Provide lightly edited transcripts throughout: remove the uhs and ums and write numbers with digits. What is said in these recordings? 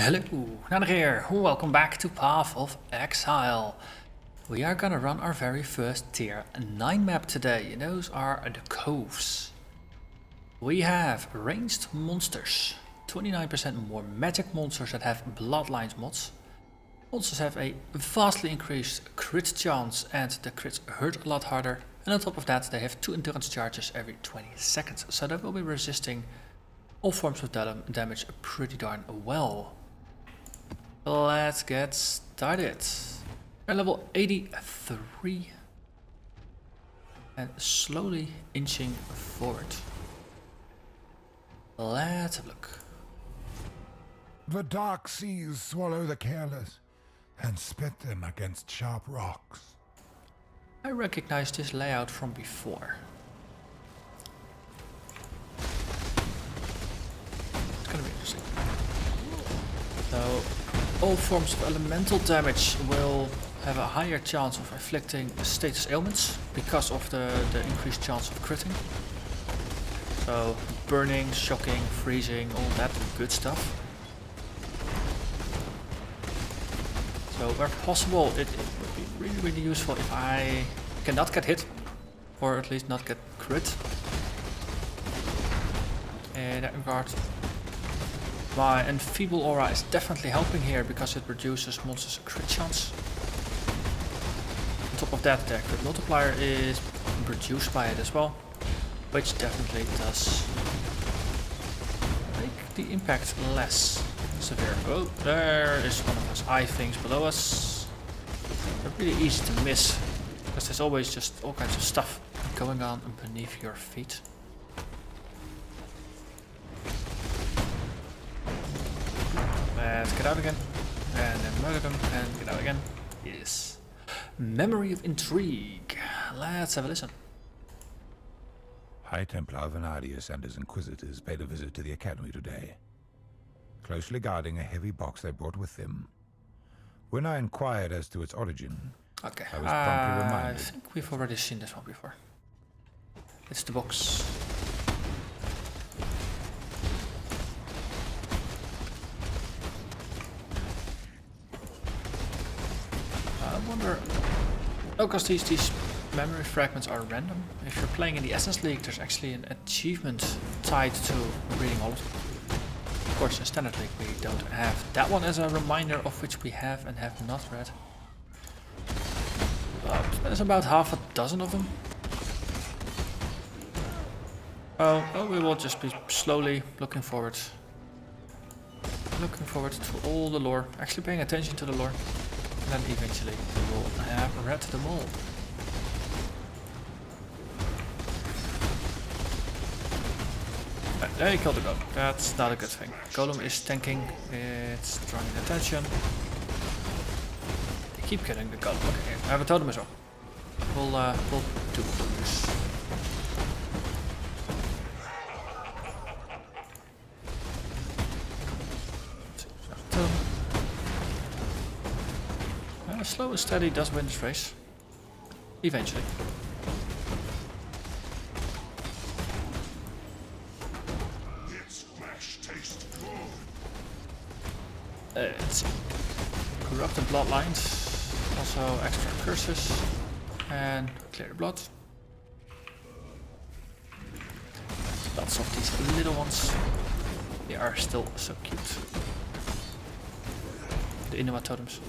Hello, Nader here. Welcome back to Path of Exile. We are gonna run our very first tier 9 map today, and those are the coves. We have ranged monsters, 29% more magic monsters that have bloodlines mods. Monsters have a vastly increased crit chance and the crits hurt a lot harder. And on top of that they have 2 endurance charges every 20 seconds, so they will be resisting all forms of damage pretty darn well. Let's get started. We're level 83 and slowly inching forward. Let's have a look. The dark seas swallow the careless and spit them against sharp rocks. I recognize this layout from before. It's gonna be interesting. So, all forms of elemental damage will have a higher chance of inflicting status ailments because of the increased chance of critting. So, burning, shocking, freezing, all that good stuff. So where possible, it would be really useful if I cannot get hit, or at least not get crit. In that regard, my Enfeeble Aura is definitely helping here because it reduces monsters' crit chance. On top of that, the crit multiplier is reduced by it as well, which definitely does make the impact less severe. Oh, there is one of those eye things below us. They're really easy to miss because there's always just all kinds of stuff going on beneath your feet. Let's get out again and then murder them and get out again. Yes. Memory of Intrigue. Let's have a listen. High Templar Venarius and his Inquisitors paid a visit to the Academy today, closely guarding a heavy box they brought with them. When I inquired as to its origin, Okay, I was promptly I reminded. think we've already seen this one before. It's the box. I wonder... Oh, because these memory fragments are random. If you're playing in the Essence League, there's actually an achievement tied to reading all of them. Of course, in Standard League we don't have that one as a reminder of which we have and have not read. But there's about half a dozen of them. Oh, we will just be slowly looking forward. Looking forward to all the lore, actually paying attention to the lore. And then eventually we will have read them all. There you killed the golem. That's not a good thing. Golem is tanking, it's drawing attention. They keep killing the golem. Okay, I have a totem as well. We'll do this. Slow and steady does win this race. Eventually. Let's see. Corrupted bloodlines. Also extra curses. And clear the blood. Lots of these little ones. They are still so cute. The Inuit totems.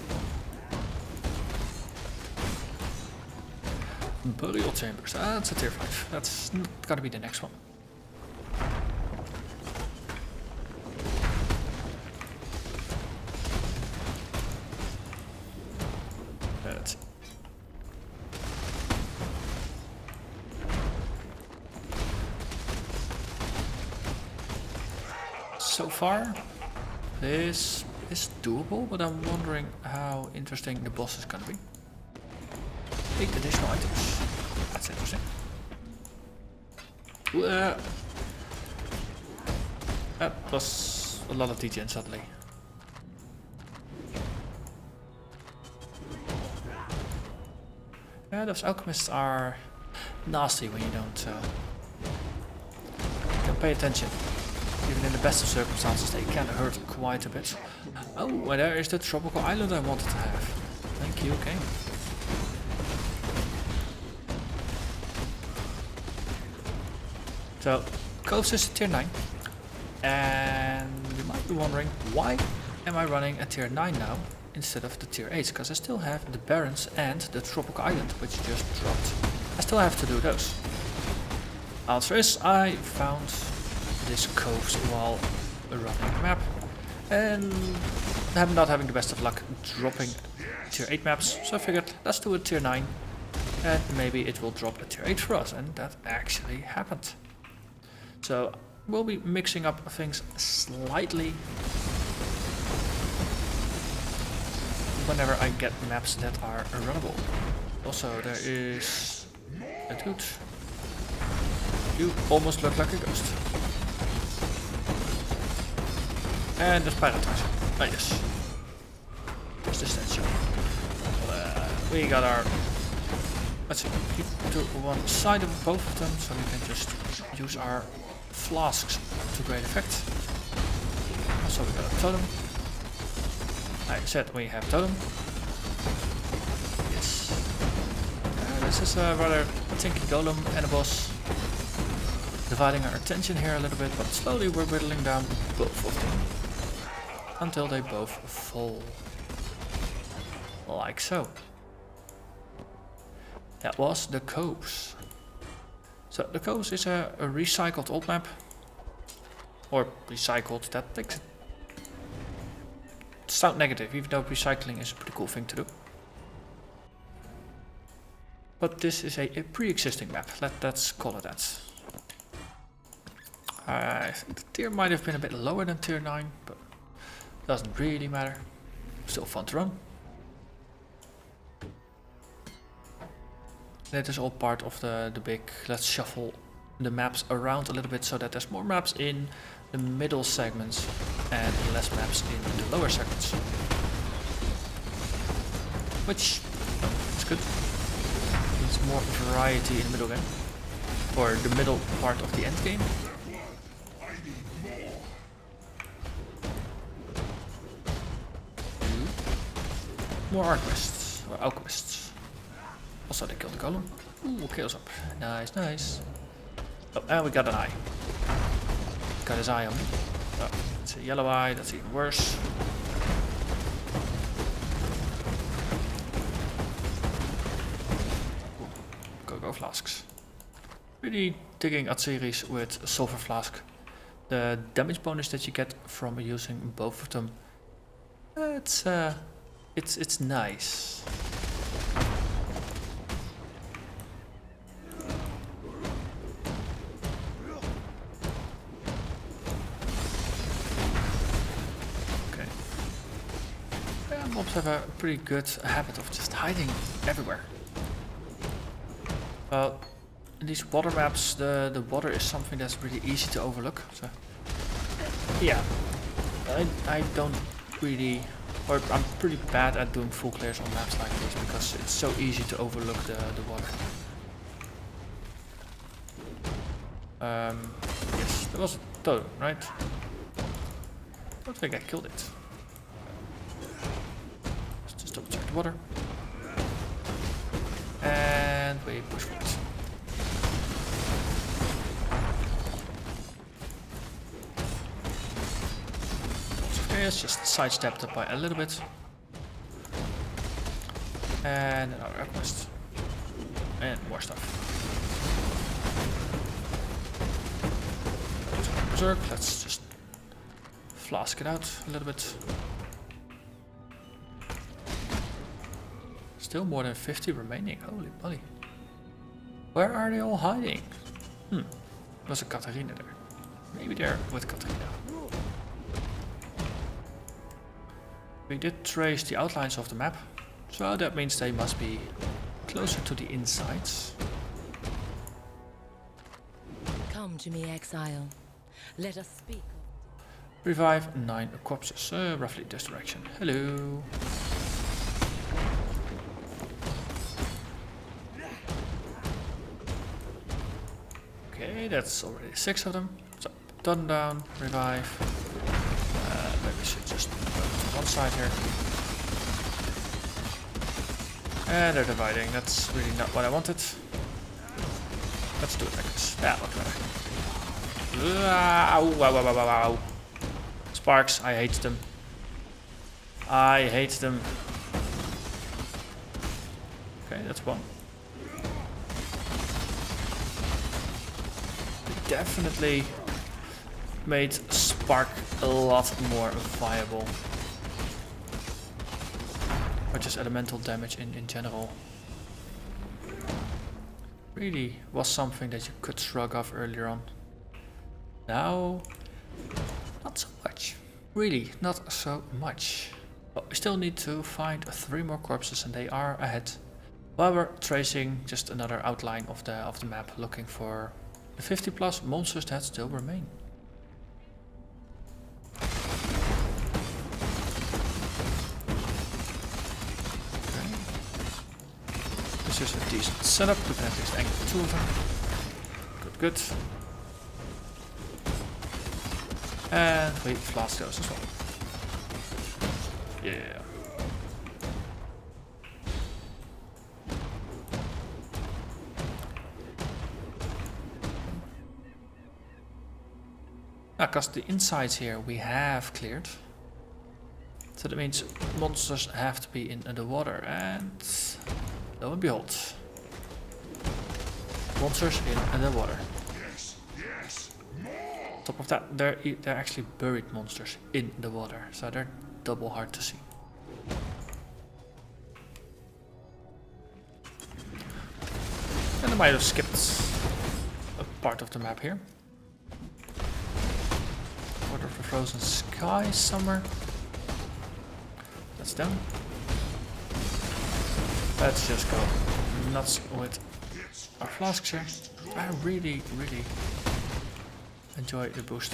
Burial chambers. That's a tier 5. That's gotta be the next one. Let's see. So far, this is doable, but I'm wondering how interesting the boss is gonna be. 8 additional items. That's interesting. That was a lot of DGN suddenly. Yeah, those alchemists are nasty when you don't pay attention. even in the best of circumstances, they can hurt quite a bit. Oh, and there is the tropical island I wanted to have. Thank you, game. So, Coast is tier 9. And you might be wondering, why am I running a tier 9 now instead of the tier 8? Because I still have the Barrens and the tropical island, which just dropped. I still have to do those. Answer is, I found this coast while running the map. And I'm not having the best of luck dropping tier 8 maps. So I figured, let's do a tier 9. And maybe it will drop a tier 8 for us. And that actually happened. So we'll be mixing up things slightly whenever I get maps that are runnable. Also, there is a dude. You almost look like a ghost. And there's Pyritizer. Oh yes. There's the statue. We got our... Let's keep to one side of both of them so we can just use our flasks to great effect. Also we got a totem. I said we have totem. Yes. This is a rather tinky golem and a boss. Dividing our attention here a little bit, but slowly we're whittling down both of them. Until they both fall. Like so. That was the Coves. So the Coves is a recycled old map. Or recycled, that makes it sound negative, even though recycling is a pretty cool thing to do. But this is a pre-existing map, let's call it that. I think the tier might have been a bit lower than tier 9, but doesn't really matter. Still fun to run. That is all part of the big, let's shuffle the maps around a little bit so that there's more maps in the middle segments and less maps in the lower segments. Which is good. It's more variety in the middle game. Or the middle part of the end game. More alchemists, or alchemists. Also they killed the golem. Ooh, kills up. Nice, nice. Oh, and we got an eye. Got his eye on me. Oh, it's a yellow eye, that's even worse. Ooh, go flasks. Really digging at series with Sulfur Flask. The damage bonus that you get from using both of them. It's nice. Okay. Mobs have a pretty good habit of just hiding everywhere. Well, in these water maps, the water is something that's really easy to overlook. So, yeah, I don't really. Or I'm pretty bad at doing full clears on maps like this because it's so easy to overlook the water. Yes, there was a totem, right? I don't think I killed it. Let's just double check the water. And we push for it. It's just sidestepped it by a little bit. And another alchemist. And more stuff. Berserk, let's just flask it out a little bit. Still more than 50 remaining, holy moly. Where are they all hiding? There's a Katarina there. Maybe they're with Katarina. We did trace the outlines of the map, so that means they must be closer to the insides. Come to me, exile. Let us speak. Revive 9 corpses, roughly this direction. Hello. Okay, that's already 6 of them. So Done down, revive. Maybe we should just go to one side here. And they're dividing. That's really not what I wanted. Let's do it like this. Yeah, look better. Ow, wow, wow, wow, wow. Sparks, I hate them. I hate them. Okay, that's one. Definitely made Spark a lot more viable. Or just elemental damage in general. Really was something that you could shrug off earlier on. Now, not so much. Really, not so much. But we still need to find 3 more corpses and they are ahead. While we're tracing just another outline of the map, looking for the 50+ monsters that still remain. Okay. This is a decent setup. We can at least angle 2 of them. Good, good. And we flask those as well. Yeah. Because the insides here we have cleared. So that means monsters have to be in the water. And lo and behold. Monsters in the water. On top of that, they're actually buried monsters in the water. So they're double hard to see. And I might have skipped a part of the map here. Order of the Frozen Sky somewhere. That's done. Let's just go nuts with our flasks here. I really enjoy the boost.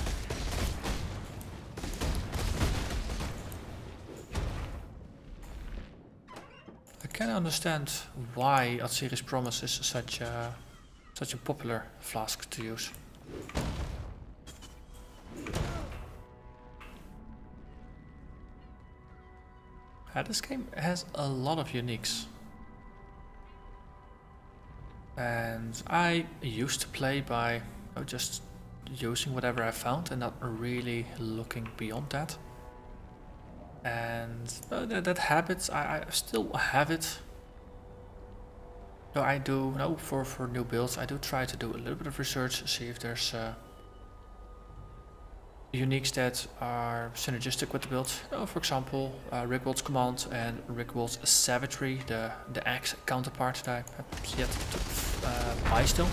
I can understand why Atziri's Promise is such a popular flask to use. This game has a lot of uniques. And I used to play by just using whatever I found and not really looking beyond that. And that habit, I still have it. Though I do, for new builds, I do try to do a little bit of research, see if there's uniques that are synergistic with the build. For example, Rigwold's Command and Rigwold's Savagery, the axe counterpart that I have yet to buy still.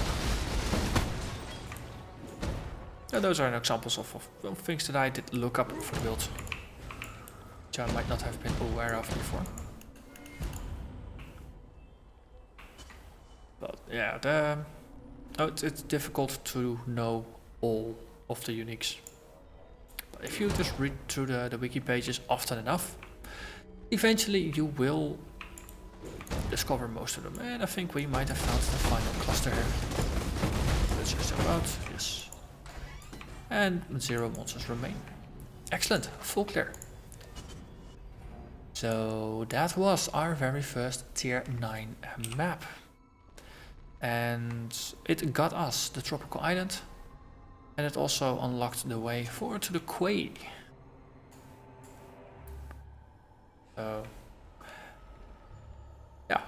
Those are examples of things that I did look up for the build, which I might not have been aware of before. But yeah, it's difficult to know all of the uniques. But if you just read through the wiki pages often enough, eventually you will discover most of them. And I think we might have found the final cluster here. Let's just jump out, yes. And 0 monsters remain. Excellent, full clear. So that was our very first tier 9 map. And it got us the tropical island. And it also unlocked the way forward to the quay. So yeah,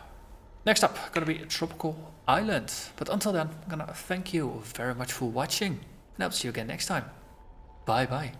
next up gonna be a tropical island. But until then, I'm gonna thank you very much for watching, and I'll see you again next time. Bye bye.